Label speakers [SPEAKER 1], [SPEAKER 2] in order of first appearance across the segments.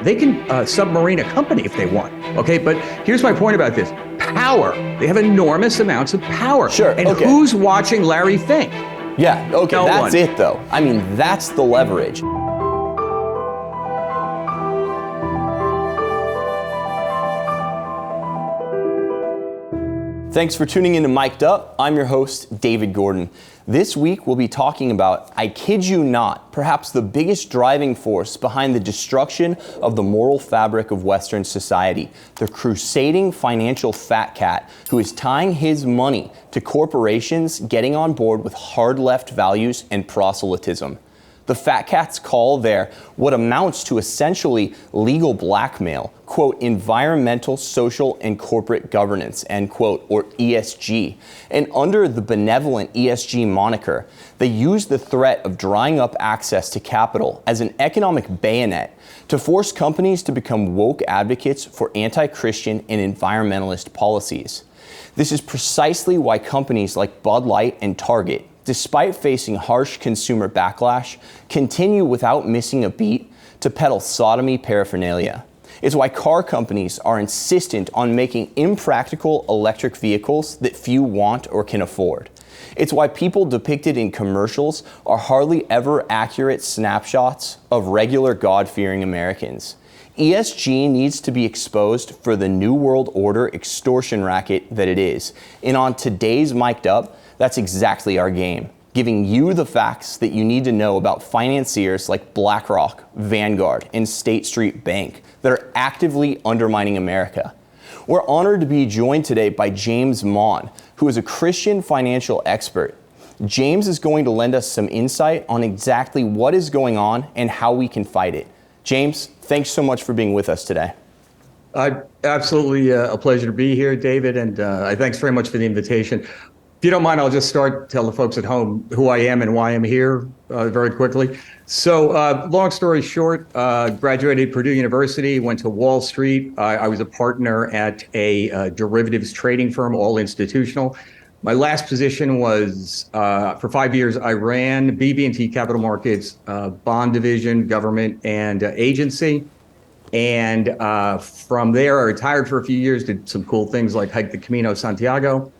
[SPEAKER 1] They can submarine a company if they want. Okay, but here's my point about this. Power. They have enormous amounts of power.
[SPEAKER 2] Sure,
[SPEAKER 1] and
[SPEAKER 2] okay.
[SPEAKER 1] Who's watching Larry Fink?
[SPEAKER 2] Yeah, okay,
[SPEAKER 1] No
[SPEAKER 2] that's
[SPEAKER 1] one.
[SPEAKER 2] it though. I mean, that's the leverage. Thanks for tuning in to Mic'd Up. I'm your host, David Gordon. This week, we'll be talking about, I kid you not, perhaps the biggest driving force behind the destruction of the moral fabric of Western society, the crusading financial fat cat who is tying his money to corporations getting on board with hard left values and proselytism. The fat cats call their what amounts to essentially legal blackmail, quote, environmental, social, and corporate governance, end quote, or ESG. And under the benevolent ESG moniker, they use the threat of drying up access to capital as an economic bayonet to force companies to become woke advocates for anti-Christian and environmentalist policies. This is precisely why companies like Bud Light and Target, despite facing harsh consumer backlash, continue without missing a beat to peddle sodomy paraphernalia. It's why car companies are insistent on making impractical electric vehicles that few want or can afford. It's why people depicted in commercials are hardly ever accurate snapshots of regular God-fearing Americans. ESG needs to be exposed for the New World Order extortion racket that it is. And on today's Mic'd Up, that's exactly our game, giving you the facts that you need to know about financiers like BlackRock, Vanguard, and State Street Bank that are actively undermining America. We're honored to be joined today by James Maughan, who is a Christian financial expert. James is going to lend us some insight on exactly what is going on and how we can fight it. James, thanks so much for being with us today.
[SPEAKER 1] Absolutely a pleasure to be here, David, and thanks very much for the invitation. If you don't mind, I'll just tell the folks at home who I am and why I'm here very quickly. So long story short, graduated Purdue University, went to Wall Street. I was a partner at a derivatives trading firm, all institutional. My last position was, for 5 years, I ran BB&T Capital Markets, bond division, government, and agency. And from there, I retired for a few years, did some cool things like hike the Camino Santiago.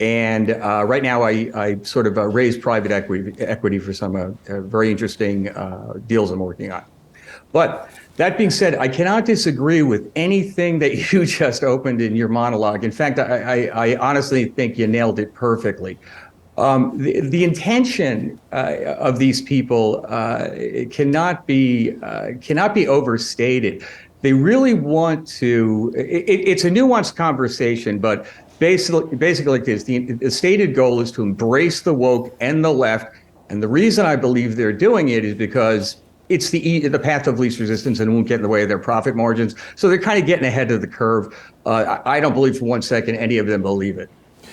[SPEAKER 1] And right now, I sort of raise private equity for some very interesting deals I'm working on. But that being said, I cannot disagree with anything that you just opened in your monologue. In fact, I honestly think you nailed it perfectly. The intention of these people cannot be overstated. They really want to. It's a nuanced conversation, but basically like this: the stated goal is to embrace the woke and the left. And the reason I believe they're doing it is because it's the path of least resistance and won't get in the way of their profit margins. So they're kind of getting ahead of the curve. I don't believe for one second any of them believe it.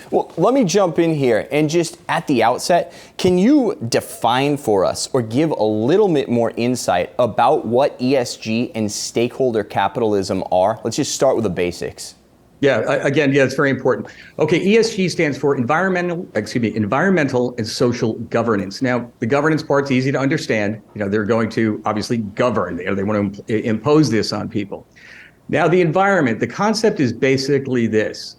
[SPEAKER 2] Well, let me jump in here and just at the outset, can you define for us or give a little bit more insight about what ESG and stakeholder capitalism are? Let's just start with the basics.
[SPEAKER 1] Yeah, again, it's very important. Okay, ESG stands for environmental and social governance. Now, the governance part's easy to understand. They're going to obviously govern. They want to impose this on people. Now, the environment, the concept is basically this.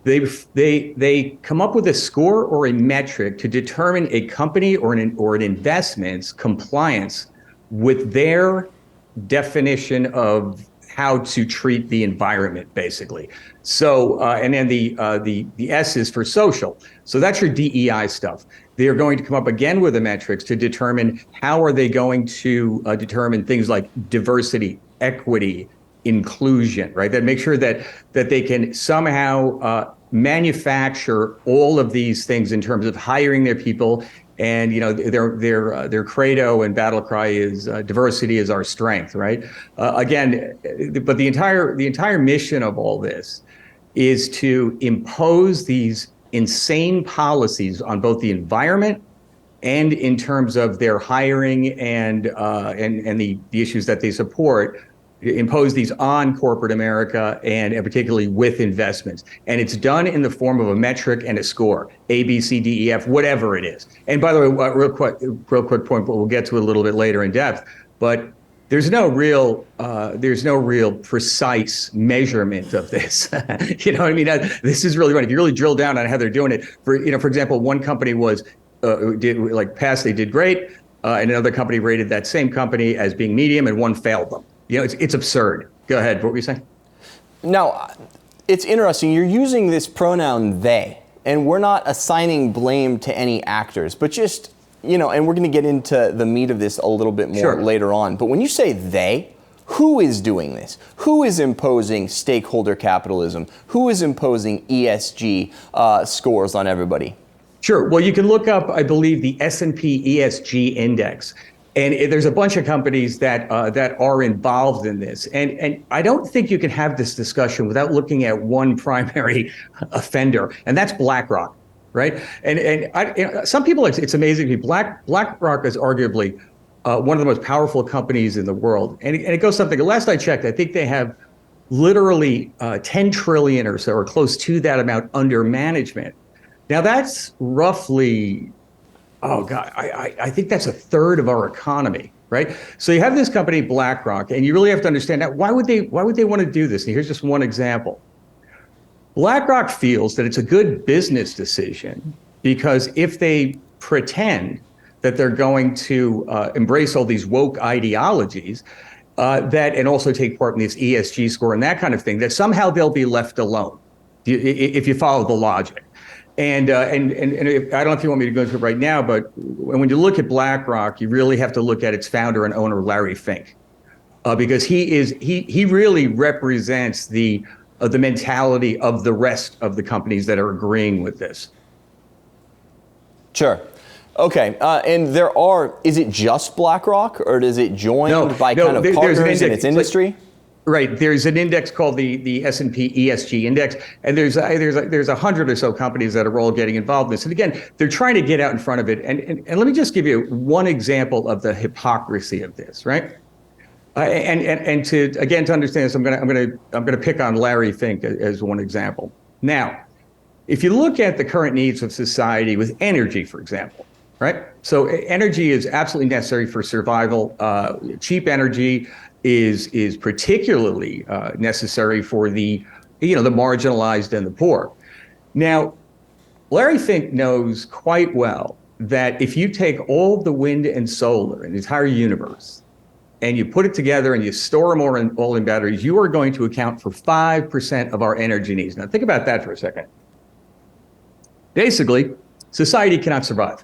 [SPEAKER 1] They come up with a score or a metric to determine a company or an investment's compliance with their definition of how to treat the environment, basically. So, and then the S is for social. So that's your DEI stuff. They are going to come up again with the metrics to determine how are they going to determine things like diversity, equity, inclusion, right? That make sure that they can somehow manufacture all of these things in terms of hiring their people. And their credo and battle cry is diversity is our strength, right? Again, but the entire mission of all this is to impose these insane policies on both the environment and in terms of their hiring and the issues that they support. Impose these on corporate America and particularly with investments. And it's done in the form of a metric and a score, A, B, C, D, E, F, whatever it is. And by the way, real quick point, but we'll get to it a little bit later in depth. But there's no real precise measurement of this. You know what I mean? This is really right. If you really drill down on how they're doing it, for example, one company they did great, and another company rated that same company as being medium, and one failed them. You know, it's absurd. Go ahead. What were you saying?
[SPEAKER 2] Now, it's interesting. You're using this pronoun they, and we're not assigning blame to any actors, but just, you know, and we're going to get into the meat of this a little bit more later on. But when you say they, who is doing this? Who is imposing stakeholder capitalism? Who is imposing ESG scores on everybody?
[SPEAKER 1] Sure. Well, you can look up, I believe, the S&P ESG index. And there's a bunch of companies that are involved in this. And I don't think you can have this discussion without looking at one primary offender, and that's BlackRock. Right. Some people, it's amazing to me. BlackRock is arguably one of the most powerful companies in the world. And it goes something, last I checked, I think they have literally 10 trillion or so, or close to that amount under management. Now that's roughly, oh God, I think that's a third of our economy. Right. So you have this company, BlackRock, and you really have to understand that. Why would they want to do this? And here's just one example. BlackRock feels that it's a good business decision because if they pretend that they're going to embrace all these woke ideologies and also take part in this ESG score and that kind of thing, that somehow they'll be left alone if you follow the logic. And I don't know if you want me to go into it right now, but when you look at BlackRock, you really have to look at its founder and owner, Larry Fink, because he really represents the mentality of the rest of the companies that are agreeing with this.
[SPEAKER 2] Sure. Okay. And is it just BlackRock, or is it joined by kind of partners in its industry?
[SPEAKER 1] Right. There's an index called the S&P ESG index, and there's 100 or so companies that are all getting involved in this. And again, they're trying to get out in front of it. And let me just give you one example of the hypocrisy of this, right? And to understand this, I'm gonna pick on Larry Fink as one example. Now, if you look at the current needs of society with energy, for example, right? So energy is absolutely necessary for survival. Cheap energy is particularly necessary for the marginalized and the poor. Now, Larry Fink knows quite well that if you take all the wind and solar in the entire universe, and you put it together and you store them all in batteries, you are going to account for 5% of our energy needs. Now, think about that for a second. Basically, society cannot survive.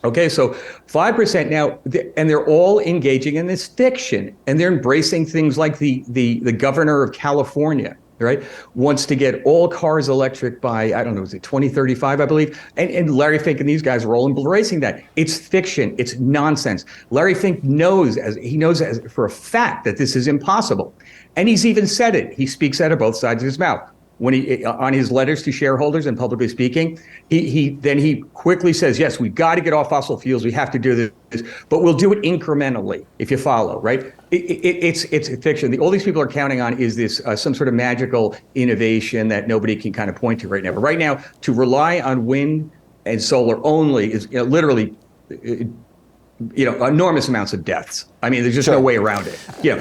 [SPEAKER 1] Okay, so 5% now, and they're all engaging in this fiction, and they're embracing things like the governor of California, right, wants to get all cars electric by, I don't know, is it 2035, I believe? And Larry Fink and these guys are all embracing that. It's fiction. It's nonsense. Larry Fink knows for a fact that this is impossible. And he's even said it. He speaks out of both sides of his mouth. When he on his letters to shareholders and publicly speaking, he quickly says, yes, we've got to get off fossil fuels. We have to do this, but we'll do it incrementally, if you follow, right? It's fiction. All these people are counting on is this some sort of magical innovation that nobody can kind of point to right now. But right now, to rely on wind and solar only is literally enormous amounts of deaths. I mean, there's just no way around it.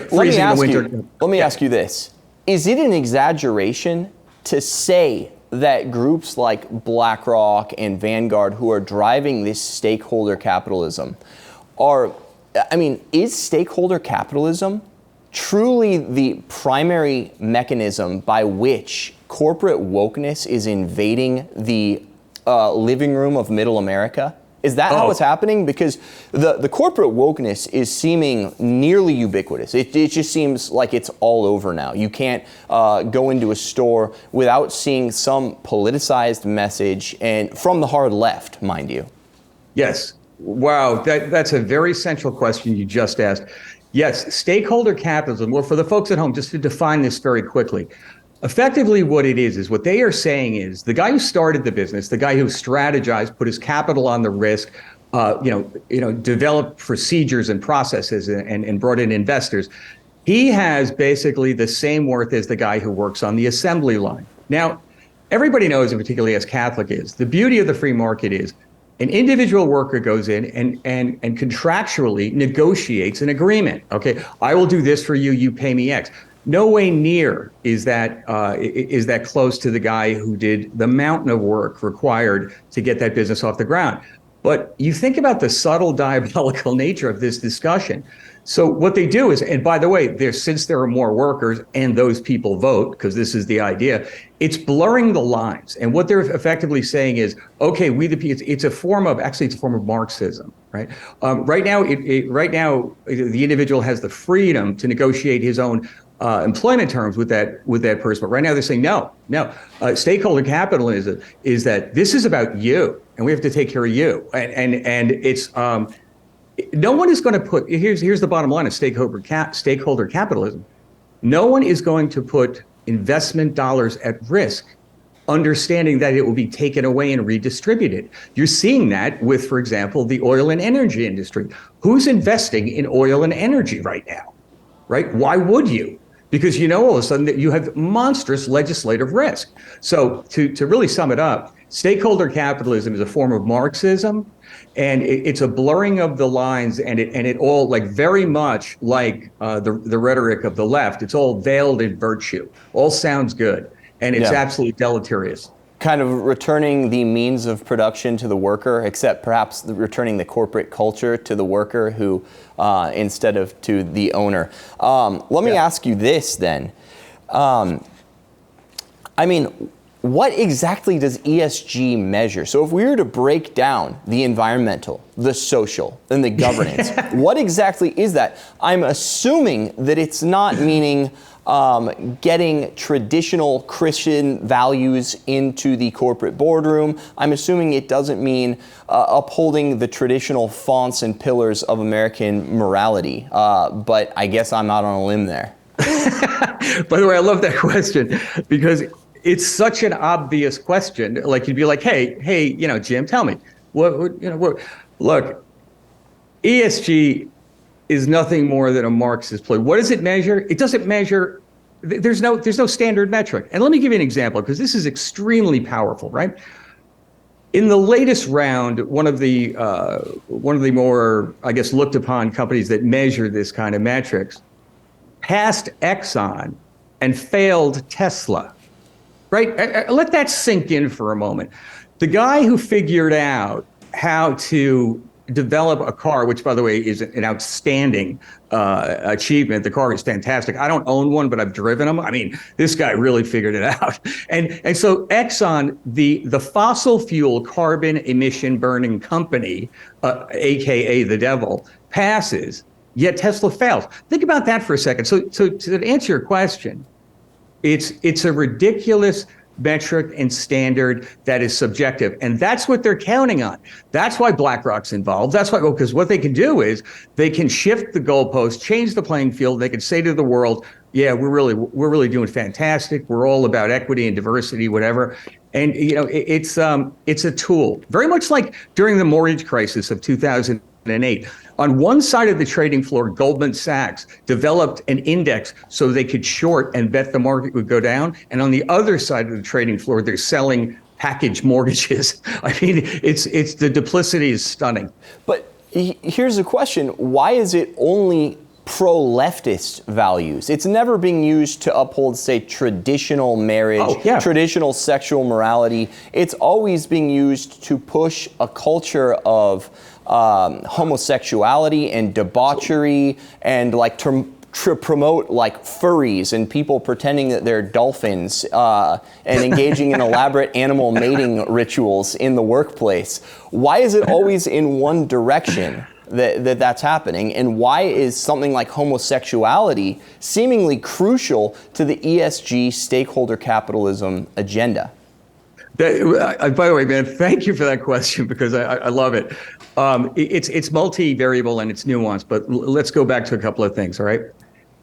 [SPEAKER 1] Freezing in the winter.
[SPEAKER 2] Let me ask you this. Is it an exaggeration to say that groups like BlackRock and Vanguard, who are driving this stakeholder capitalism, is stakeholder capitalism truly the primary mechanism by which corporate wokeness is invading the living room of middle America? Is that how it's happening? Because the corporate wokeness is seeming nearly ubiquitous. It just seems like it's all over now. You can't go into a store without seeing some politicized message, and from the hard left, mind you.
[SPEAKER 1] Yes. Wow. That's a very central question you just asked. Yes, stakeholder capitalism. Well, for the folks at home, just to define this very quickly, effectively, what it is what they are saying is the guy who started the business, the guy who strategized, put his capital on the risk, developed procedures and processes and brought in investors. He has basically the same worth as the guy who works on the assembly line. Now, everybody knows, and particularly as Catholic is, the beauty of the free market is An individual worker goes in and contractually negotiates an agreement. Okay, I will do this for you. You pay me X. No way near is that close to the guy who did the mountain of work required to get that business off the ground. But you think about the subtle diabolical nature of this discussion. So what they do is, and by the way, since there are more workers and those people vote, because this is the idea, it's blurring the lines. And what they're effectively saying is, okay, it's a form of Marxism, right? Right now, the individual has the freedom to negotiate his own employment terms with that person. But right now they're saying, no. Stakeholder capitalism is that this is about you, and we have to take care of you. And it's, no one is going to put, here's the bottom line of stakeholder capitalism. No one is going to put investment dollars at risk, understanding that it will be taken away and redistributed. You're seeing that with, for example, the oil and energy industry. Who's investing in oil and energy right now, right? Why would you? Because you know all of a sudden that you have monstrous legislative risk. So to really sum it up, stakeholder capitalism is a form of Marxism, and it's a blurring of the lines, and it all, like, very much like the rhetoric of the left. It's all veiled in virtue. All sounds good, and it's absolutely deleterious.
[SPEAKER 2] Kind of returning the means of production to the worker, except perhaps returning the corporate culture to the worker who, instead of to the owner. Let me ask you this then. I mean, what exactly does ESG measure? So if we were to break down the environmental, the social, and the governance, what exactly is that? I'm assuming that it's not meaning getting traditional Christian values into the corporate boardroom. I'm assuming it doesn't mean upholding the traditional fonts and pillars of American morality. But I guess I'm not on a limb there.
[SPEAKER 1] By the way, I love that question because it's such an obvious question. Like, you'd be like, hey, Jim, tell me what. Look, ESG is nothing more than a Marxist play. What does it measure? It doesn't measure. There's no standard metric. And let me give you an example, because this is extremely powerful, right? In the latest round, one of the more, I guess, looked upon companies that measure this kind of metrics passed Exxon and failed Tesla. Right? Let that sink in for a moment. The guy who figured out how to develop a car, which, by the way, is an outstanding achievement. The car is fantastic. I don't own one, but I've driven them. I mean, this guy really figured it out. And so Exxon, the fossil fuel carbon emission burning company, AKA the devil, passes, yet Tesla fails. Think about that for a second. So to answer your question, it's a ridiculous metric and standard that is subjective. And that's what they're counting on. That's why BlackRock's involved. That's why, because what they can do is they can shift the goalposts, change the playing field. They can say to the world, yeah, we're really doing fantastic. We're all about equity and diversity, whatever. And, it's a tool, very much like during the mortgage crisis of 2008. On one side of the trading floor, Goldman Sachs developed an index so they could short and bet the market would go down. And on the other side of the trading floor, they're selling package mortgages. I mean, it's the duplicity is stunning.
[SPEAKER 2] But here's the question. Why is it only pro-leftist values? It's never being used to uphold, say, traditional marriage, traditional sexual morality. It's always being used to push a culture of homosexuality and debauchery, and like to promote like furries and people pretending that they're dolphins and engaging in elaborate animal mating rituals in the workplace. Why is it always in one direction that's happening? And why is something like homosexuality seemingly crucial to the ESG stakeholder capitalism agenda?
[SPEAKER 1] By the way, man, thank you for that question, because I love it. It's multivariable and it's nuanced, but let's go back to a couple of things, all right?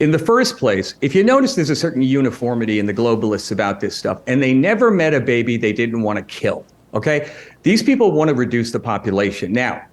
[SPEAKER 1] In the first place, if you notice, there's a certain uniformity in the globalists about this stuff, and they never met a baby they didn't want to kill, okay? These people want to reduce the population. Now,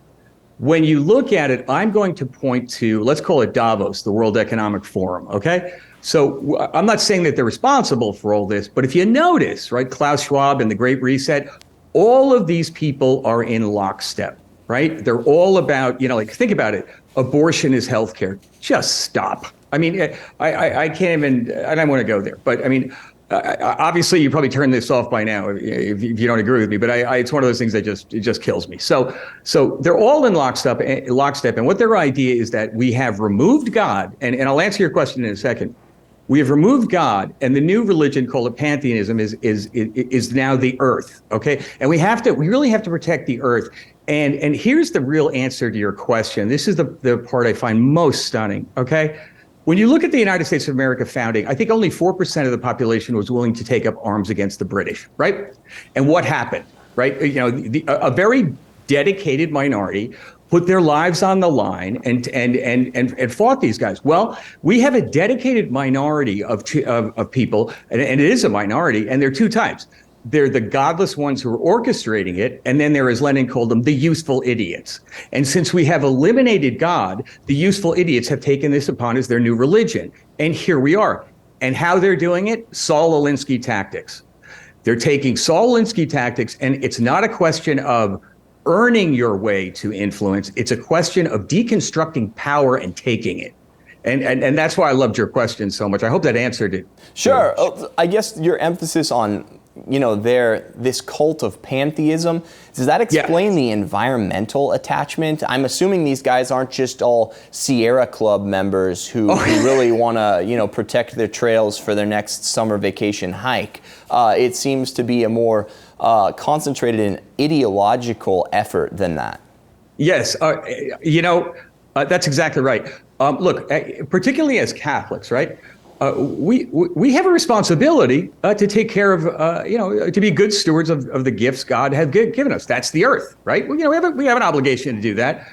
[SPEAKER 1] when you look at it, I'm going to point to, let's call it Davos, the World Economic Forum, okay? So I'm not saying that they're responsible for all this, but if you notice, right, Klaus Schwab and the Great Reset, all of these people are in lockstep, right? They're all about, like, think about it. Abortion is healthcare. Just stop. I mean, I can't even, I don't want to go there, but I mean, obviously you probably turned this off by now if you don't agree with me, but it's one of those things that it just kills me. So they're all in lockstep, and what their idea is that we have removed God, and I'll answer your question in a second. We have removed God, and the new religion called pantheism is now the earth, okay? And we really have to protect the earth. And here's the real answer to your question. This is the part I find most stunning, okay? When you look at the United States of America founding, I think only 4% of the population was willing to take up arms against the British, right? And what happened, right? A very dedicated minority put their lives on the line and fought these guys. Well, we have a dedicated minority of people, and it is a minority, and there are two types. They're the godless ones who are orchestrating it, and then there, as Lenin called them, the useful idiots. And since we have eliminated God, the useful idiots have taken this upon as their new religion. And here we are. And how they're doing it? Saul Alinsky tactics. They're taking Saul Alinsky tactics, and it's not a question of earning your way to influence. It's a question of deconstructing power and taking it. And that's why I loved your question so much. I hope that answered it.
[SPEAKER 2] Sure. I guess your emphasis on this cult of pantheism, does that explain the environmental attachment? I'm assuming these guys aren't just all Sierra Club members who really want to, protect their trails for their next summer vacation hike. It seems to be a more concentrated and ideological effort than that.
[SPEAKER 1] Yes, that's exactly right. Look, particularly as Catholics, right? We have a responsibility to take care of, to be good stewards of the gifts God has given us. That's the earth, right? We have an obligation to do that.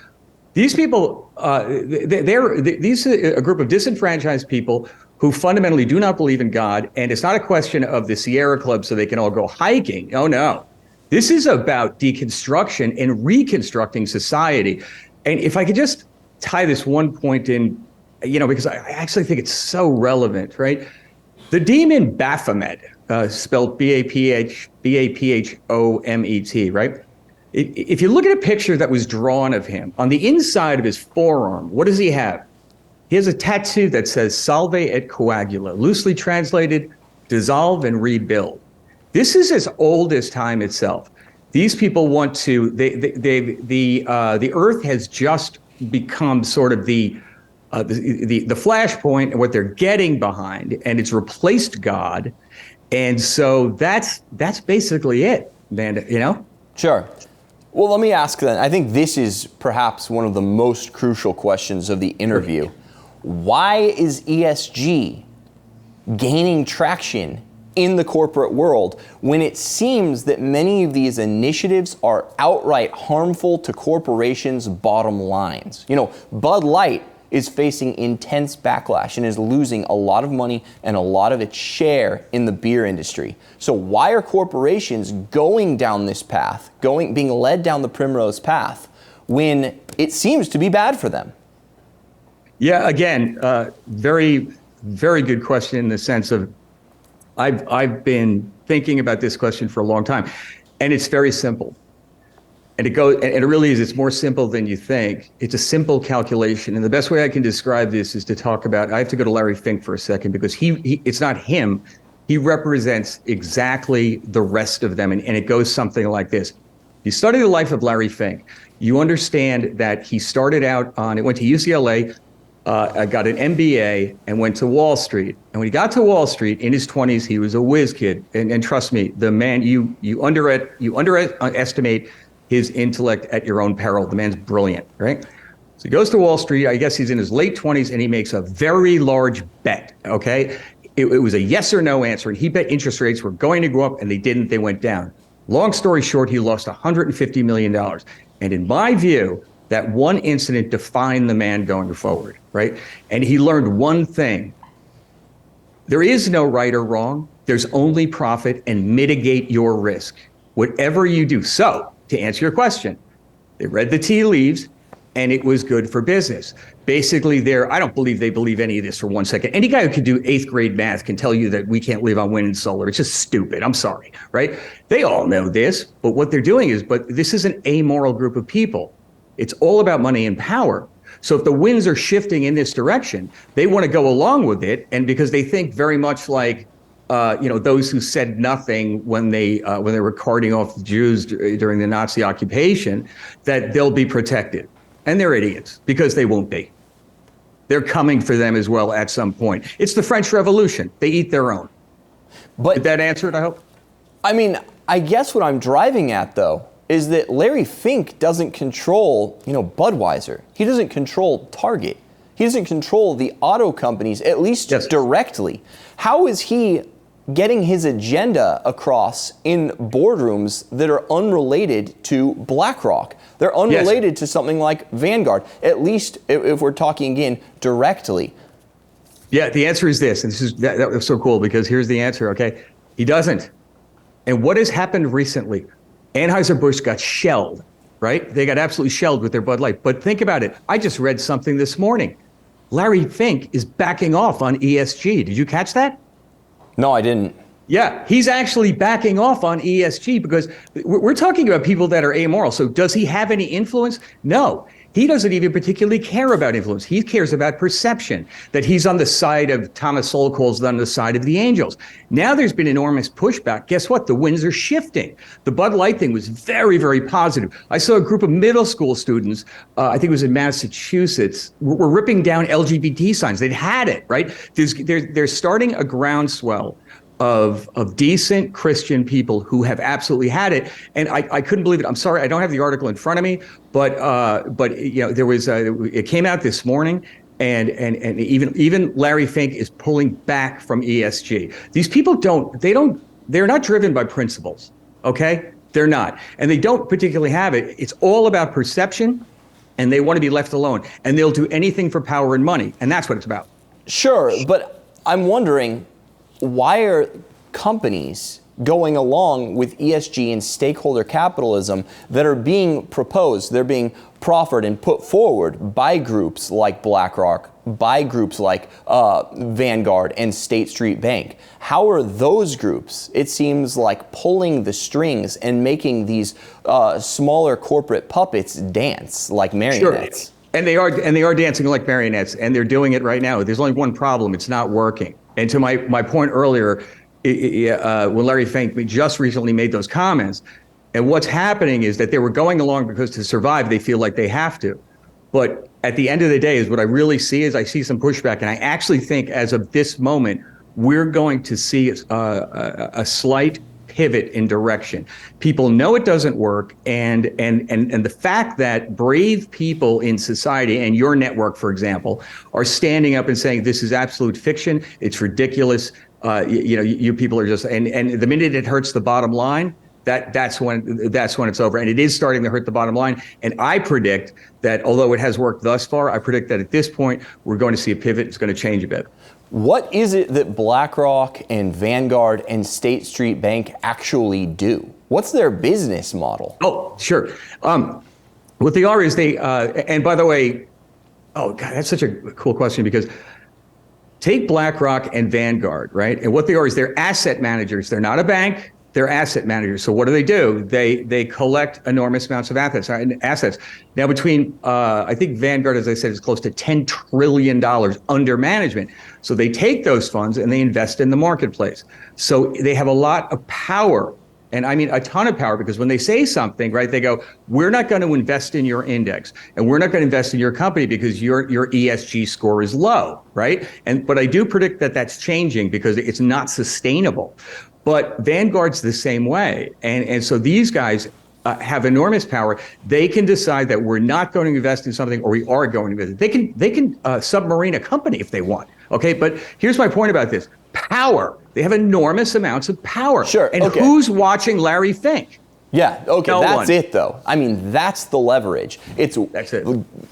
[SPEAKER 1] These people, they're a group of disenfranchised people who fundamentally do not believe in God. And it's not a question of the Sierra Club so they can all go hiking. Oh, no. This is about deconstruction and reconstructing society. And if I could just tie this one point in, because I actually think it's so relevant, right? The demon Baphomet, spelled Baphomet, right? If you look at a picture that was drawn of him, on the inside of his forearm, what does he have? He has a tattoo that says Salve et Coagula, loosely translated, dissolve and rebuild. This is as old as time itself. These people want to, the earth has just become sort of the flashpoint and what they're getting behind, and it's replaced God. And so that's basically it, man,
[SPEAKER 2] Sure. Well, let me ask then, I think this is perhaps one of the most crucial questions of the interview. Why is ESG gaining traction in the corporate world when it seems that many of these initiatives are outright harmful to corporations' bottom lines? Bud Light is facing intense backlash and is losing a lot of money and a lot of its share in the beer industry. So why are corporations going down this path, being led down the primrose path, when it seems to be bad for them?
[SPEAKER 1] Yeah, again, very, very good question in the sense of I've been thinking about this question for a long time, and it's very simple. And it really is, it's more simple than you think. It's a simple calculation. And the best way I can describe this is to talk about, I have to go to Larry Fink for a second, because it's not him. He represents exactly the rest of them. And it goes something like this. You study the life of Larry Fink, you understand that he started out went to UCLA, got an MBA, and went to Wall Street. And when he got to Wall Street in his 20s, he was a whiz kid. And trust me, the man, you underestimate his intellect at your own peril. The man's brilliant, right? So he goes to Wall Street. I guess he's in his late 20s, and he makes a very large bet, okay? It was a yes or no answer, and he bet interest rates were going to go up, and they didn't. They went down. Long story short, he lost $150 million. And in my view, that one incident defined the man going forward, right? And he learned one thing. There is no right or wrong. There's only profit, and mitigate your risk, whatever you do. So, to answer your question, they read the tea leaves. and it was good for business. Basically, I don't believe they believe any of this for 1 second. Any guy who can do 8th grade math can tell you that we can't live on wind and solar. It's just stupid. I'm sorry, right? They all know this, but what they're doing is, but this is an amoral group of people. It's all about money and power. So if the winds are shifting in this direction, they want to go along with it, and because they think very much like those who said nothing when they were carting off the Jews during the Nazi occupation, that they'll be protected. And they're idiots, because they won't be. They're coming for them as well at some point. It's the French Revolution. They eat their own.
[SPEAKER 2] But
[SPEAKER 1] did that answer it, I hope?
[SPEAKER 2] I mean, I guess what I'm driving at, though, is that Larry Fink doesn't control, Budweiser. He doesn't control Target. He doesn't control the auto companies, at least directly. How is he getting his agenda across in boardrooms that are unrelated to BlackRock? They're unrelated to something like Vanguard, at least if we're talking again directly.
[SPEAKER 1] Yeah, the answer is this, and that was so cool, because here's the answer, okay? He doesn't. And what has happened recently? Anheuser-Busch got shelled, right? They got absolutely shelled with their Bud Light. But think about it. I just read something this morning. Larry Fink is backing off on ESG. Did you catch that?
[SPEAKER 2] No, I didn't.
[SPEAKER 1] Yeah, he's actually backing off on ESG, because we're talking about people that are amoral. So does he have any influence? No. He doesn't even particularly care about influence. He cares about perception, that he's on the side of Thomas Sowell calls on the side of the angels. Now there's been enormous pushback. Guess what? The winds are shifting. The Bud Light thing was very, very positive. I saw a group of middle school students, I think it was in Massachusetts, were ripping down LGBT signs. They'd had it, right? They're starting a groundswell of decent Christian people who have absolutely had it, and I couldn't believe it. I'm sorry, I don't have the article in front of me, but there was it came out this morning, and even Larry Fink is pulling back from ESG. These people they're not driven by principles, okay? They're not, and they don't particularly have it. It's all about perception, and they want to be left alone, and they'll do anything for power and money, and that's what it's about.
[SPEAKER 2] Sure, but I'm wondering, why are companies going along with ESG and stakeholder capitalism that are being proposed, they're being proffered and put forward by groups like BlackRock, by groups like Vanguard and State Street Bank? How are those groups, it seems like, pulling the strings and making these smaller corporate puppets dance like marionettes?
[SPEAKER 1] Sure. And they are dancing like marionettes, and they're doing it right now. There's only one problem: it's not working. And to my point earlier, when Larry Fink just recently made those comments, and what's happening is that they were going along because to survive, they feel like they have to. But at the end of the day, is what I really see is I see some pushback. And I actually think as of this moment, we're going to see a slight pivot in direction. People know it doesn't work, and the fact that brave people in society, and your network, for example, are standing up and saying this is absolute fiction, it's ridiculous. You people are just, and the minute it hurts the bottom line, that's when it's over, and it is starting to hurt the bottom line. And I predict that although it has worked thus far, I predict that at this point we're going to see a pivot. It's going to change a bit.
[SPEAKER 2] What is it that BlackRock and Vanguard and State Street Bank actually do? What's their business model?
[SPEAKER 1] Oh, sure. What they are is and by the way, oh God, that's such a cool question, because take BlackRock and Vanguard, right? And what they are is they're asset managers. They're not a bank. They're asset managers. So what do? They collect enormous amounts of assets. Now between, I think Vanguard, as I said, is close to $10 trillion under management. So they take those funds and they invest in the marketplace. So they have a lot of power, and I mean a ton of power, because when they say something, right, they go, we're not going to invest in your index, and we're not going to invest in your company because your ESG score is low, right? But I do predict that that's changing, because it's not sustainable. But Vanguard's the same way. And so these guys have enormous power. They can decide that we're not going to invest in something, or we are going to invest. They can submarine a company if they want. Okay, but here's my point about this. Power. They have enormous amounts of power.
[SPEAKER 2] Sure.
[SPEAKER 1] And who's watching Larry Fink?
[SPEAKER 2] Yeah, okay, that's it though. I mean, that's the leverage. That's it.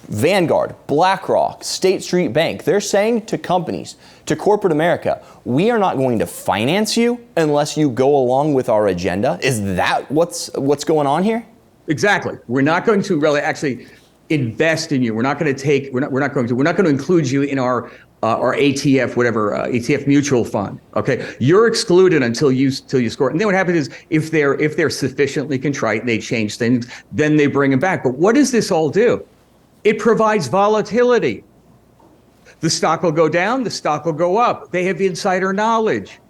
[SPEAKER 2] Vanguard, BlackRock, State Street Bank, they're saying to companies, to corporate America, we are not going to finance you unless you go along with our agenda. Is that what's going on here?
[SPEAKER 1] Exactly. We're not going to really actually invest in you. We're not going to include you in our ATF, ATF mutual fund. Okay. You're excluded until you score. And then what happens is if they're sufficiently contrite and they change things, then they bring them back. But what does this all do? It provides volatility. The stock will go down, the stock will go up. They have insider knowledge.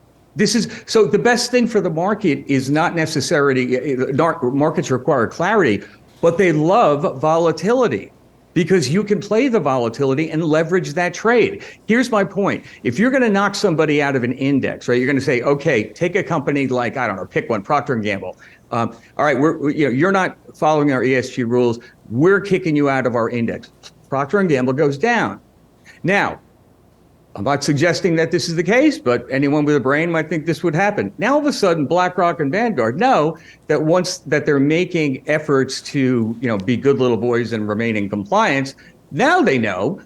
[SPEAKER 1] So the best thing for the market is not necessarily, markets require clarity, but they love volatility because you can play the volatility and leverage that trade. Here's my point. If you're going to knock somebody out of an index, right, you're going to say, okay, take a company like, I don't know, pick one, Procter & Gamble. All right, you're not following our ESG rules. We're kicking you out of our index. Procter & Gamble goes down. Now, I'm not suggesting that this is the case, but anyone with a brain might think this would happen. Now, all of a sudden, BlackRock and Vanguard know that they're making efforts to, be good little boys and remain in compliance. Now they know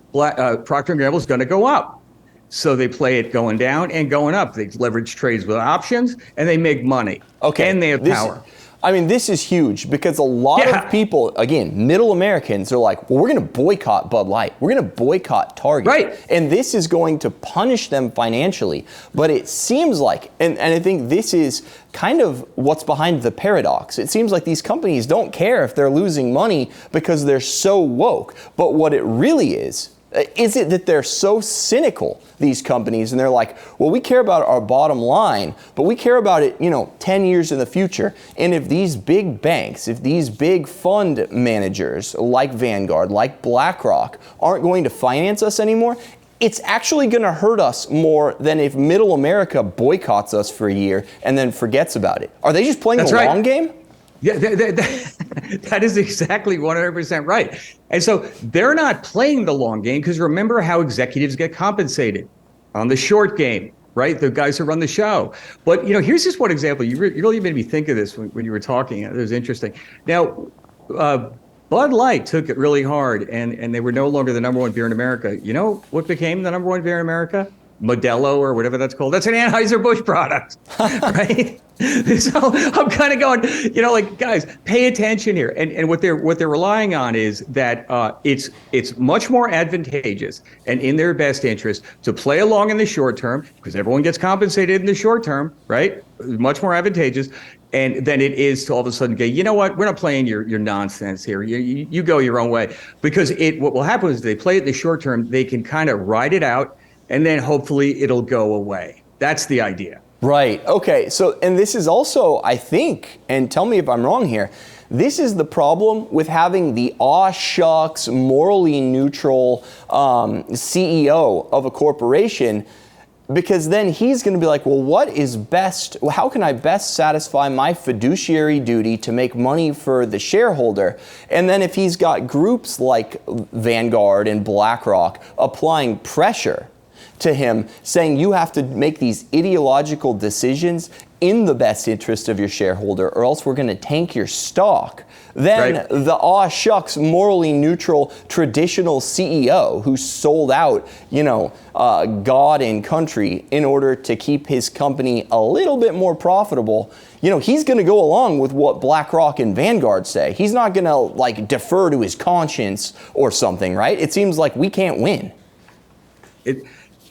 [SPEAKER 1] Procter & Gamble is going to go up. So they play it going down and going up. They leverage trades with options and they make money.
[SPEAKER 2] Okay.
[SPEAKER 1] And they have power.
[SPEAKER 2] This is huge because a lot of people, again, middle Americans are like, well, we're going to boycott Bud Light. We're going to boycott Target.
[SPEAKER 1] Right.
[SPEAKER 2] And this is going to punish them financially. But it seems like, and I think this is kind of what's behind the paradox. It seems like these companies don't care if they're losing money because they're so woke. But what it really is it that they're so cynical, these companies, and they're like, well, we care about our bottom line, but we care about it, 10 years in the future. And if these big banks, if these big fund managers like Vanguard, like BlackRock, aren't going to finance us anymore, it's actually going to hurt us more than if middle America boycotts us for a year and then forgets about it. Are they just playing the long game?
[SPEAKER 1] Yeah, that is exactly 100% right. And so they're not playing the long game because remember how executives get compensated on the short game, right? The guys who run the show. But, here's just one example. You really made me think of this when you were talking. It was interesting. Now, Bud Light took it really hard and they were no longer the number one beer in America. You know what became the number one beer in America? Modelo or whatever that's called. That's an Anheuser-Busch product, right? So I'm kind of going, guys, pay attention here. And what they're relying on is that it's much more advantageous and in their best interest to play along in the short term because everyone gets compensated in the short term, right? Much more advantageous. And then it is to all of a sudden go, you know what? We're not playing your nonsense here. You go your own way. Because what will happen is they play it in the short term, they can kind of ride it out, and then hopefully it'll go away. That's the idea.
[SPEAKER 2] Right. Okay. So, and this is also, I think, and tell me if I'm wrong here, this is the problem with having the shucks, morally neutral CEO of a corporation, because then he's going to be like, well, what is best? How can I best satisfy my fiduciary duty to make money for the shareholder? And then if he's got groups like Vanguard and BlackRock applying pressure to him, saying you have to make these ideological decisions in the best interest of your shareholder or else we're going to tank your stock, then right. The shucks, morally neutral, traditional CEO who sold out, God and country in order to keep his company a little bit more profitable, he's going to go along with what BlackRock and Vanguard say. He's not going to defer to his conscience or something, right? It seems like we can't win.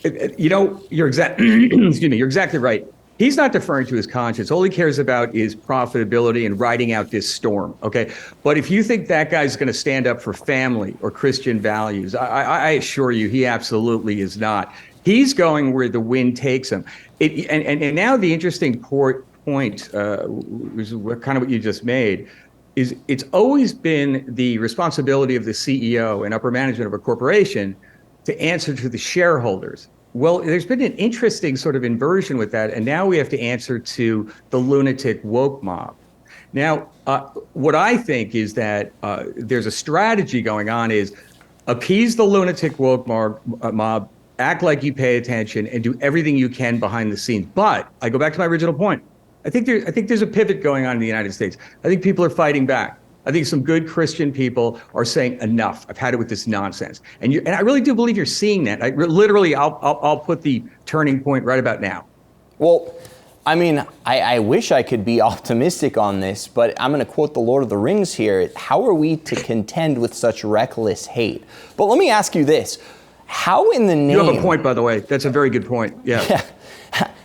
[SPEAKER 1] You're exactly right. He's not deferring to his conscience. All he cares about is profitability and riding out this storm. Okay. But if you think that guy's going to stand up for family or Christian values, I assure you, he absolutely is not. He's going where the wind takes him. And now the interesting point, which is kind of what you just made, is it's always been the responsibility of the CEO and upper management of a corporation to answer to the shareholders. Well, there's been an interesting sort of inversion with that, and now we have to answer to the lunatic woke mob. Now, what I think is that there's a strategy going on is appease the lunatic woke mob, act like you pay attention, and do everything you can behind the scenes. But I go back to my original point. I think there's a pivot going on in the United States. I think people are fighting back. I think some good Christian people are saying enough. I've had it with this nonsense, and I really do believe you're seeing that. I'll put the turning point right about now.
[SPEAKER 2] Well, I mean, I wish I could be optimistic on this, but I'm going to quote the Lord of the Rings here. How are we to contend with such reckless hate? But let me ask you this. How in the name...
[SPEAKER 1] You have a point, by the way. That's a very good point. Yeah.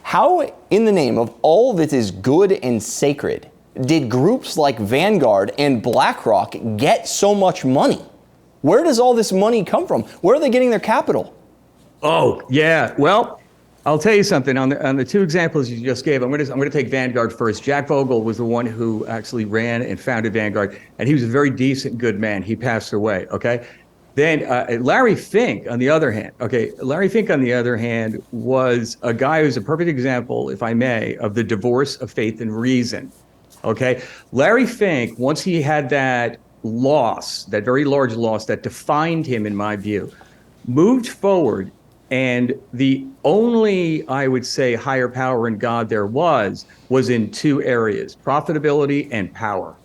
[SPEAKER 2] How in the name of all that is good and sacred did groups like Vanguard and BlackRock get so much money? Where does all this money come from? Where are they getting their capital?
[SPEAKER 1] Oh, yeah. Well, I'll tell you something. On the two examples you just gave, I'm going to take Vanguard first. Jack Bogle was the one who actually ran and founded Vanguard, and he was a very decent, good man. He passed away, okay? Then Larry Fink, on the other hand, was a guy who's a perfect example, if I may, of the divorce of faith and reason, okay? Larry Fink, once he had that loss, that very large loss that defined him, in my view, moved forward, and the only, I would say, higher power in God there was in two areas, profitability and power.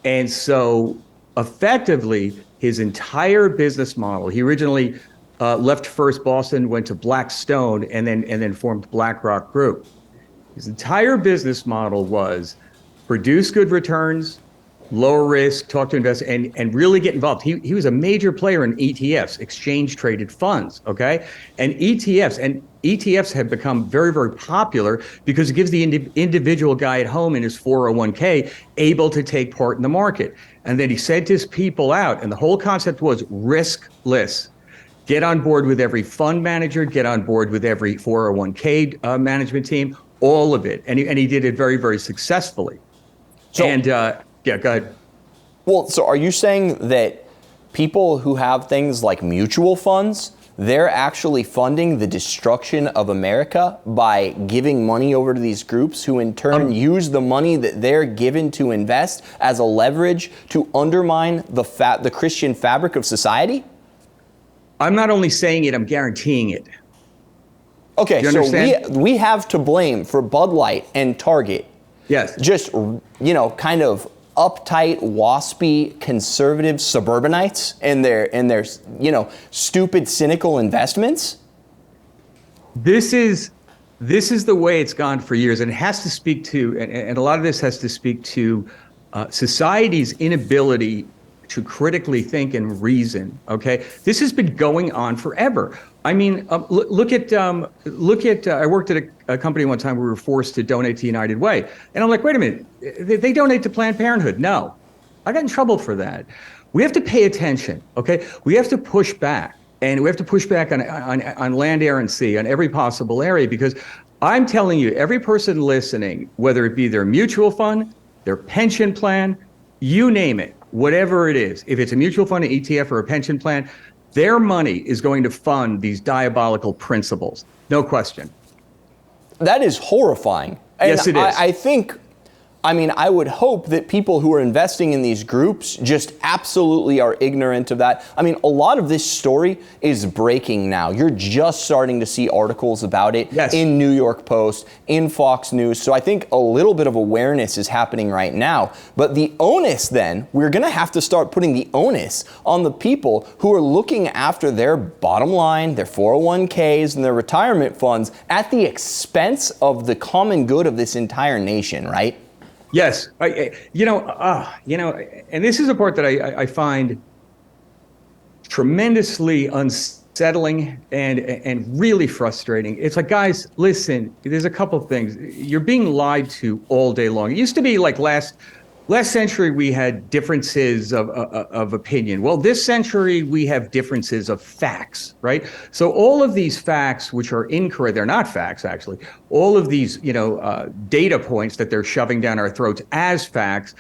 [SPEAKER 1] And so effectively, his entire business model, he originally left First Boston, went to Blackstone, and then formed BlackRock Group. His entire business model was produce good returns, lower risk, talk to investors, and really get involved. He was a major player in ETFs, exchange traded funds, okay? And ETFs have become very, very popular because it gives the individual guy at home in his 401k able to take part in the market. And then he sent his people out, and the whole concept was riskless. Get on board with every fund manager, get on board with every 401k management team, all of it. And he did it very, very successfully. So, yeah, go ahead.
[SPEAKER 2] Well, so are you saying that people who have things like mutual funds, they're actually funding the destruction of America by giving money over to these groups who in turn use the money that they're given to invest as a leverage to undermine the Christian fabric of society?
[SPEAKER 1] I'm not only saying it, I'm guaranteeing it.
[SPEAKER 2] Okay, so we have to blame for Bud Light and Target.
[SPEAKER 1] Yes.
[SPEAKER 2] Just, kind of uptight, waspy, conservative suburbanites and their stupid, cynical investments?
[SPEAKER 1] This is the way it's gone for years, and it has to speak to, and a lot of this has to speak to society's inability to critically think and reason. Okay, this has been going on forever. I mean, look at. I worked at a company one time where we were forced to donate to United Way, and I'm like, wait a minute, they donate to Planned Parenthood? No, I got in trouble for that. We have to pay attention. Okay, we have to push back, and we have to push back on land, air, and sea, on every possible area, because I'm telling you, every person listening, whether it be their mutual fund, their pension plan, you name it, whatever it is, if it's a mutual fund, an ETF, or a pension plan, their money is going to fund these diabolical principles. No question.
[SPEAKER 2] That is horrifying. And
[SPEAKER 1] yes, it is.
[SPEAKER 2] I would hope that people who are investing in these groups just absolutely are ignorant of that. I mean, a lot of this story is breaking now. You're just starting to see articles about it in New York Post, in Fox News. So I think a little bit of awareness is happening right now. But the onus then, we're going to have to start putting the onus on the people who are looking after their bottom line, their 401ks and their retirement funds at the expense of the common good of this entire nation, right?
[SPEAKER 1] Yes, and this is a part that I find tremendously unsettling and really frustrating. It's like, guys, listen, there's a couple of things. You're being lied to all day long. It used to be like last century we had differences of opinion. Well, this century we have differences of facts, right? So all of these facts, which are incorrect, they're not facts actually. All of these, data points that they're shoving down our throats as facts,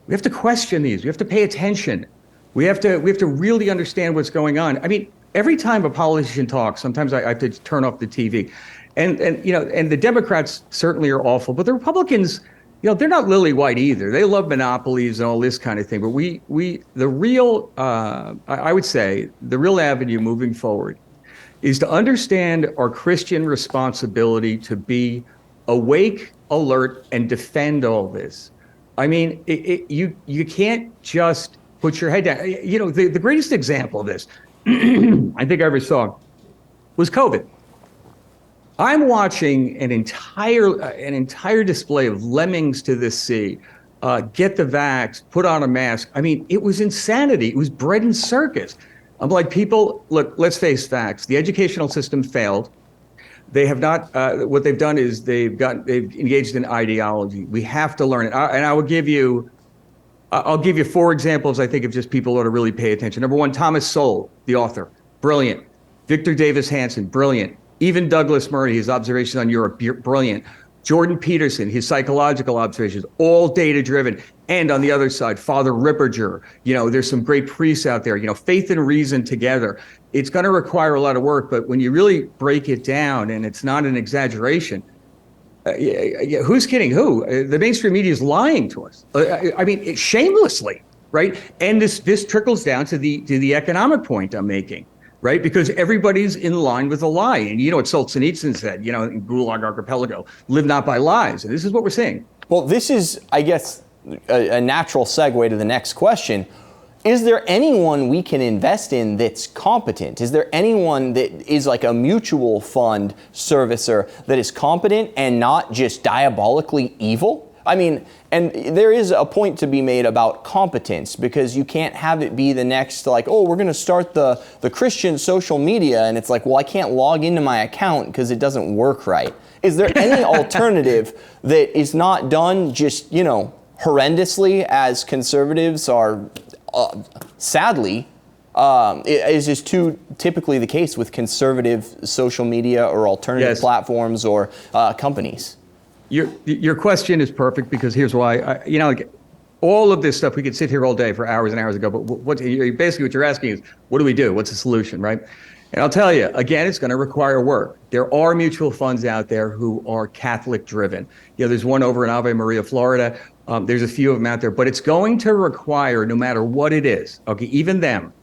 [SPEAKER 1] we have to question these. We have to pay attention. We have to really understand what's going on. I mean, every time a politician talks, sometimes I have to turn off the TV, and the Democrats certainly are awful, but the Republicans, they're not lily white either. They love monopolies and all this kind of thing. But I would say the real avenue moving forward is to understand our Christian responsibility to be awake, alert, and defend all this. I mean, you can't just put your head down. The greatest example of this, I think I ever saw, was COVID. I'm watching an entire display of lemmings to the sea. Get the vax, put on a mask. I mean, it was insanity. It was bread and circus. I'm like, people, look, let's face facts. The educational system failed. They have not. What they've done is they've engaged in ideology. We have to learn it. And I'll give you 4 examples. I think of just people who ought to really pay attention. Number 1, Thomas Sowell, the author, brilliant. Victor Davis Hanson, brilliant. Even Douglas Murray, his observations on Europe, brilliant. Jordan Peterson, his psychological observations, all data driven. And on the other side, Father Ripperger, there's some great priests out there, faith and reason together. It's going to require a lot of work, but when you really break it down, and it's not an exaggeration, who's kidding who? The mainstream media is lying to us. I mean, shamelessly, right? And this trickles down to the economic point I'm making. Right? Because everybody's in line with a lie. And you know what Solzhenitsyn said, in Gulag Archipelago, live not by lies. And this is what we're seeing.
[SPEAKER 2] Well, this is, I guess, a natural segue to the next question. Is there anyone we can invest in that's competent? Is there anyone that is like a mutual fund servicer that is competent and not just diabolically evil? I mean, and there is a point to be made about competence, because you can't have it be the next, like, oh, we're going to start the Christian social media, and it's like, well, I can't log into my account because it doesn't work right. Is there any alternative that is not done just, horrendously, as conservatives are, sadly, is just too typically the case with conservative social media or alternative platforms or companies?
[SPEAKER 1] Your question is perfect, because here's why. All of this stuff, we could sit here all day for hours and hours ago, but basically what you're asking is, what do we do? What's the solution, right? And I'll tell you, again, it's going to require work. There are mutual funds out there who are Catholic driven. There's one over in Ave Maria, Florida. There's a few of them out there, but it's going to require, no matter what it is, okay, even them,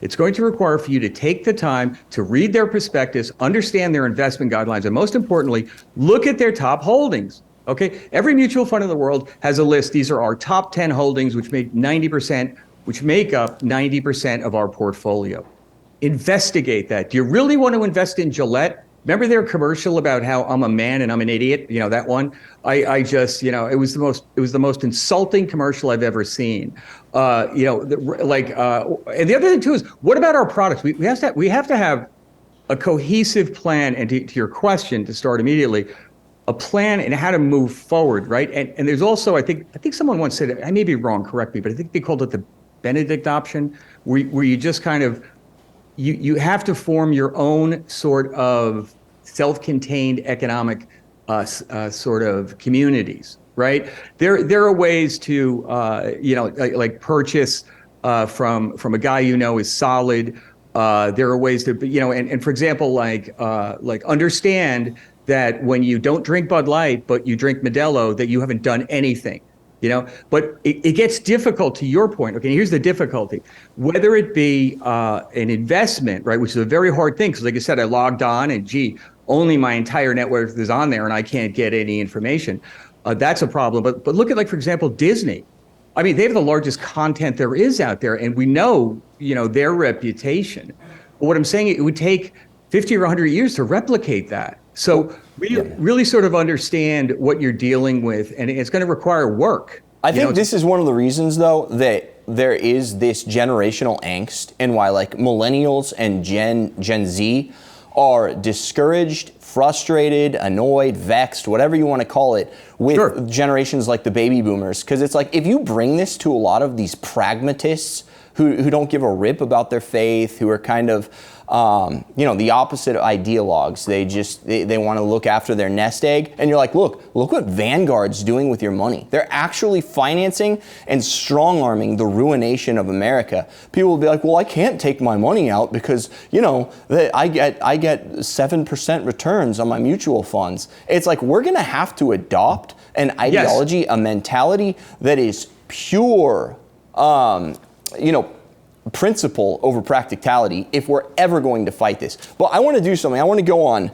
[SPEAKER 1] it's going to require for you to take the time to read their prospectus, understand their investment guidelines, and most importantly, look at their top holdings. Okay, every mutual fund in the world has a list. These are our top 10 holdings, which make up 90% of our portfolio. Investigate that. Do you really want to invest in Gillette? Remember their commercial about how I'm a man and I'm an idiot? That one. I just, it was the most insulting commercial I've ever seen. And the other thing too is, what about our products? We have to have a cohesive plan. And to your question, to start immediately, a plan and how to move forward, right? And there's also, I think someone once said, I may be wrong, correct me, but I think they called it the Benedict option, where you just kind of, you have to form your own sort of self-contained economic sort of communities, right? There are ways to, like purchase from a guy is solid. There are ways to, and for example, like understand that when you don't drink Bud Light, but you drink Modelo, that you haven't done anything. But it gets difficult, to your point. Okay, here's the difficulty. Whether it be an investment, right, which is a very hard thing, because like I said, I logged on and only my entire network is on there and I can't get any information. That's a problem. But look at, like, for example, Disney. I mean, they have the largest content there is out there, and we know, their reputation. But what I'm saying, it would take 50 or 100 years to replicate that. So we really sort of understand what you're dealing with, and it's going to require work.
[SPEAKER 2] I think this is one of the reasons, though, that there is this generational angst, and why like millennials and Gen Z are discouraged, frustrated, annoyed, vexed, whatever you want to call it, with generations like the baby boomers. Because it's like, if you bring this to a lot of these pragmatists who don't give a rip about their faith, who are kind of the opposite of ideologues. They want to look after their nest egg. And you're like, look what Vanguard's doing with your money. They're actually financing and strong-arming the ruination of America. People will be like, well, I can't take my money out because, I get 7% returns on my mutual funds. It's like, we're going to have to adopt an ideology, a mentality that is pure, principle over practicality if we're ever going to fight this. But I want to do something. I want to go on,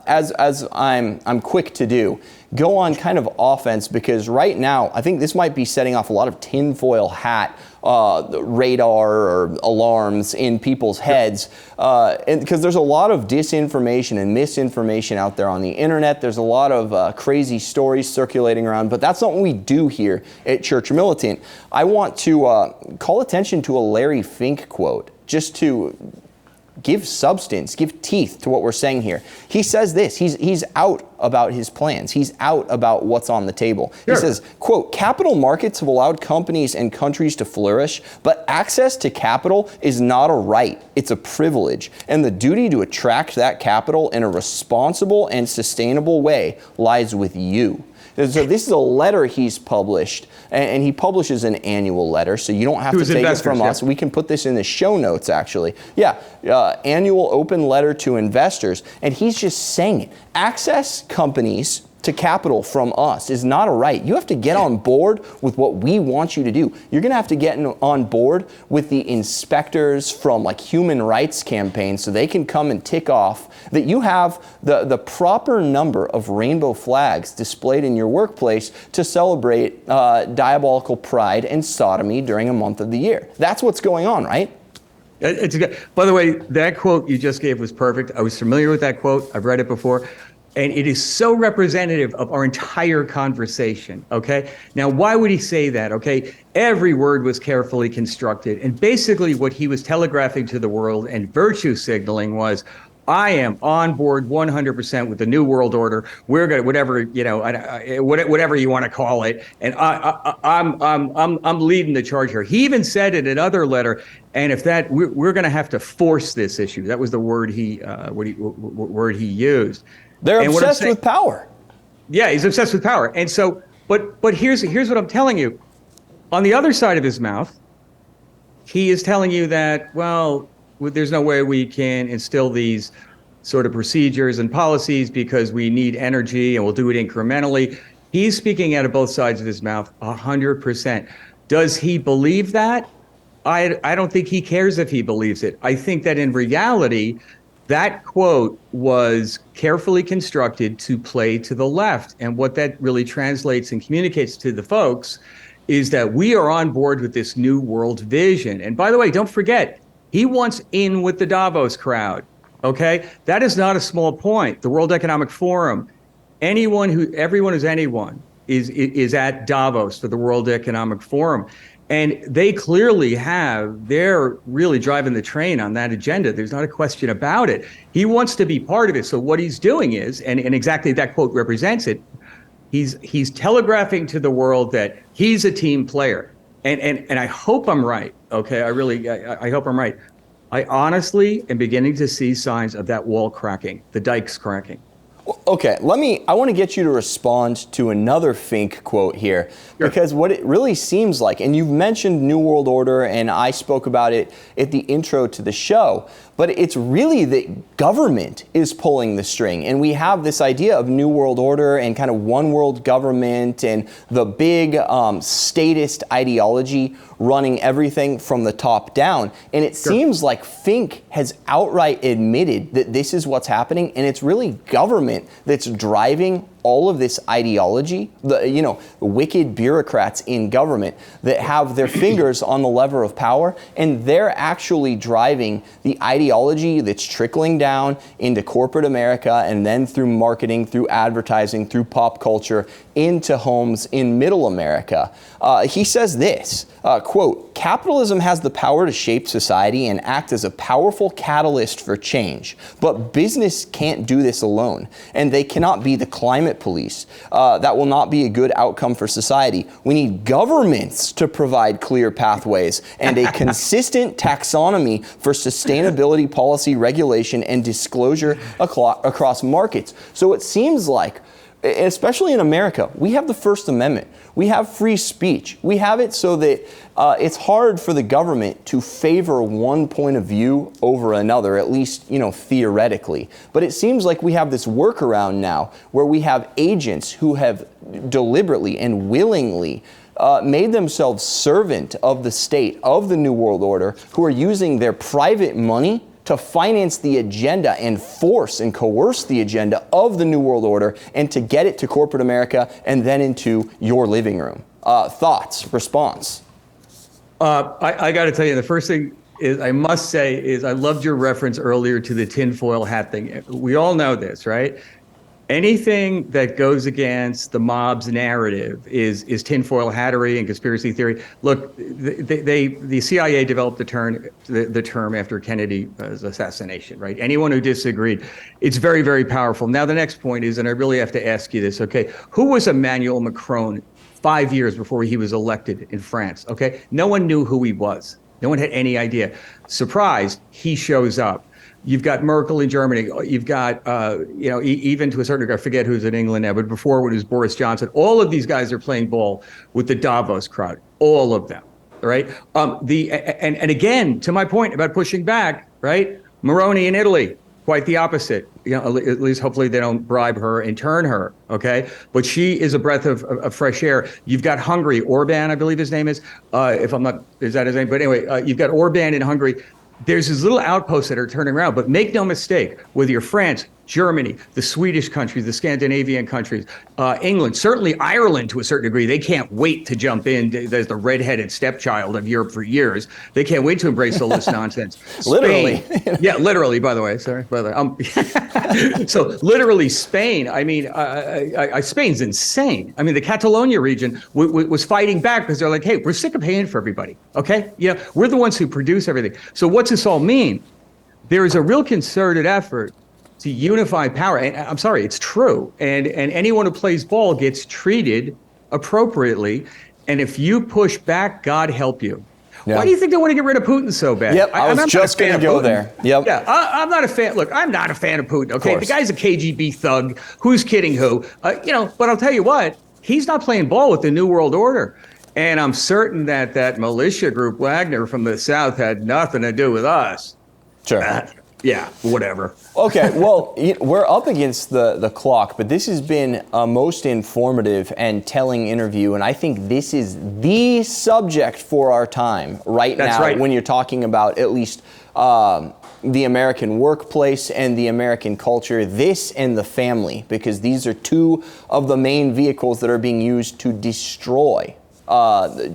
[SPEAKER 2] as I'm quick to do, go on kind of offense, because right now I think this might be setting off a lot of tinfoil hat radar or alarms in people's heads, and because there's a lot of disinformation and misinformation out there on the internet. There's a lot of crazy stories circulating around, but that's not what we do here at Church Militant. I want to call attention to a Larry Fink quote, just to give substance, give teeth to what we're saying here. He says this, he's out about his plans. He's out about what's on the table. Sure. He says, quote, capital markets have allowed companies and countries to flourish, but access to capital is not a right, it's a privilege. And the duty to attract that capital in a responsible and sustainable way lies with you. So this is a letter he's published, and he publishes an annual letter, so you don't have to take it from us. We can put this in the show notes, actually. Yeah, annual open letter to investors, and he's just saying it. Access companies to capital from us is not a right. You have to get on board with what we want you to do. You're going to have to get on board with the inspectors from like human rights campaigns so they can come and tick off that you have the proper number of rainbow flags displayed in your workplace to celebrate diabolical pride and sodomy during a month of the year. That's what's going on, right?
[SPEAKER 1] By the way, that quote you just gave was perfect. I was familiar with that quote. I've read it before. And it is so representative of our entire conversation, okay? Now, why would he say that, okay? Every word was carefully constructed. And basically what he was telegraphing to the world and virtue signaling was, I am on board 100% with the New World Order. We're going to, whatever, you know, whatever you want to call it. And I'm leading the charge here. He even said in another letter, and if that, we're going to have to force this issue. That was the word he used.
[SPEAKER 2] They're obsessed with power.
[SPEAKER 1] Yeah, he's obsessed with power. And so, but here's what I'm telling you. On the other side of his mouth, he is telling you that, well, there's no way we can instill these sort of procedures and policies because we need energy and we'll do it incrementally. He's speaking out of both sides of his mouth 100%. Does he believe that? I don't think he cares if he believes it. I think that in reality, that quote was carefully constructed to play to the left. And what that really translates and communicates to the folks is that we are on board with this new world vision. And by the way, don't forget, he wants in with the Davos crowd, okay? That is not a small point. The World Economic Forum, everyone who's anyone is at Davos for the World Economic Forum. And they clearly they're really driving the train on that agenda. There's not a question about it. He wants to be part of it. So what he's doing is, and exactly that quote represents it, he's telegraphing to the world that he's a team player. And I hope I'm right, okay? I hope I'm right. I honestly am beginning to see signs of that wall cracking, the dikes cracking.
[SPEAKER 2] Okay, I want to get you to respond to another Fink quote here, sure. Because what it really seems like, and you've mentioned New World Order, and I spoke about it at the intro to the show, but it's really that government is pulling the string, and we have this idea of New World Order and kind of one world government and the big statist ideology running everything from the top down. And it seems like Fink has outright admitted that this is what's happening, and it's really government that's driving all of this ideology, the wicked bureaucrats in government that have their fingers on the lever of power, and they're actually driving the ideology that's trickling down into corporate America and then through marketing, through advertising, through pop culture, into homes in middle America. He says this, quote, capitalism has the power to shape society and act as a powerful catalyst for change, but business can't do this alone, and they cannot be the climate police. That will not be a good outcome for society. We need governments to provide clear pathways and a consistent taxonomy for sustainability policy, regulation, and disclosure across markets. So it seems like, especially in America, we have the First Amendment. We have free speech. We have it so that it's hard for the government to favor one point of view over another, at least, theoretically. But it seems like we have this workaround now where we have agents who have deliberately and willingly made themselves servant of the state, of the New World Order, who are using their private money to finance the agenda and force and coerce the agenda of the New World Order and to get it to corporate America and then into your living room. Thoughts, response?
[SPEAKER 1] I got to tell you, the first thing is I must say is I loved your reference earlier to the tinfoil hat thing. We all know this, right? Anything that goes against the mob's narrative is tinfoil hattery and conspiracy theory. Look, the CIA developed the term after Kennedy's assassination, right? Anyone who disagreed, it's very, very powerful. Now, the next point is, and I really have to ask you this, okay, who was Emmanuel Macron 5 years before he was elected in France? Okay, no one knew who he was. No one had any idea. Surprise, he shows up. You've got Merkel in Germany. You've got, even to a certain degree, I forget who's in England now, but before it was Boris Johnson. All of these guys are playing ball with the Davos crowd. All of them, right? And again, to my point about pushing back, right? Moroni in Italy, quite the opposite. At least hopefully they don't bribe her and turn her, okay? But she is a breath of fresh air. You've got Hungary, Orban, I believe his name is. If I'm not, is that his name? But anyway, you've got Orban in Hungary. There's these little outposts that are turning around, but make no mistake, whether you're France, Germany, the Swedish countries, the Scandinavian countries, England, certainly Ireland to a certain degree, they can't wait to jump in as the redheaded stepchild of Europe for years. They can't wait to embrace all this nonsense.
[SPEAKER 2] Literally.
[SPEAKER 1] Yeah, literally, by the way, sorry. So literally Spain, I mean, Spain's insane. I mean, the Catalonia region was fighting back because they're like, hey, we're sick of paying for everybody, okay? We're the ones who produce everything. So what's this all mean? There is a real concerted effort to unify power. And I'm sorry, it's true. And anyone who plays ball gets treated appropriately. And if you push back, God help you. Yeah. Why do you think they want to get rid of Putin so bad?
[SPEAKER 2] Yep, I was just going to go there. Yep.
[SPEAKER 1] Yeah, I'm not a fan. Look, I'm not a fan of Putin. Okay, the guy's a KGB thug. Who's kidding who? But I'll tell you what, he's not playing ball with the New World Order. And I'm certain that militia group Wagner from the South had nothing to do with us.
[SPEAKER 2] Sure.
[SPEAKER 1] Yeah, whatever.
[SPEAKER 2] Okay, well, we're up against the clock, but this has been a most informative and telling interview, and I think this is the subject for our time now when you're talking about at least the American workplace and the American culture, this and the family, because these are two of the main vehicles that are being used to destroy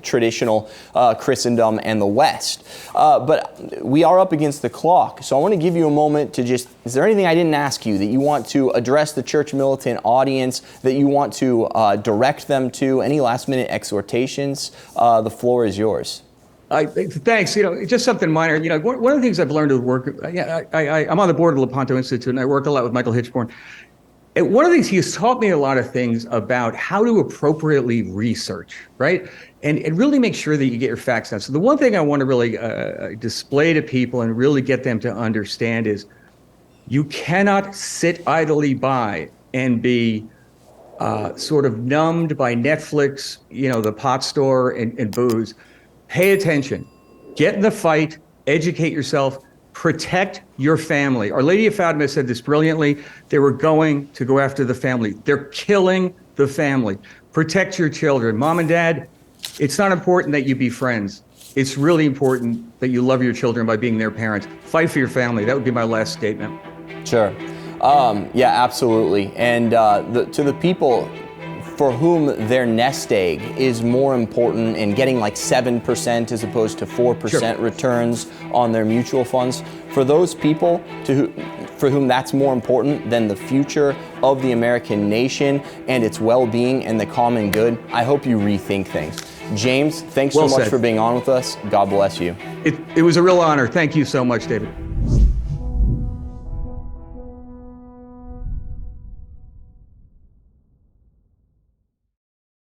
[SPEAKER 2] traditional Christendom and the West. But we are up against the clock. So I want to give you a moment to is there anything I didn't ask you that you want to address the Church Militant audience, that you want to direct them to? Any last minute exhortations? The floor is yours.
[SPEAKER 1] Thanks. Just something minor. One of the things I've learned to work, I'm on the board of the Lepanto Institute, and I work a lot with Michael Hitchborn. And one of the things, he has taught me a lot of things about how to appropriately research, right? And really make sure that you get your facts down. So the one thing I want to really display to people and really get them to understand is you cannot sit idly by and be sort of numbed by Netflix, the pot store and booze. Pay attention, get in the fight, educate yourself, protect your family. Our Lady of Fatima said this brilliantly. They were going to go after the family. They're killing the family. Protect your children. Mom and dad, it's not important that you be friends. It's really important that you love your children by being their parents. Fight for your family. That would be my last statement.
[SPEAKER 2] Sure. Yeah, absolutely. And to the people for whom their nest egg is more important in getting like 7% as opposed to 4% returns on their mutual funds, for those people for whom that's more important than the future of the American nation and its well-being and the common good, I hope you rethink things. James, thanks so much for being on with us. God bless you.
[SPEAKER 1] It was a real honor. Thank you so much, David.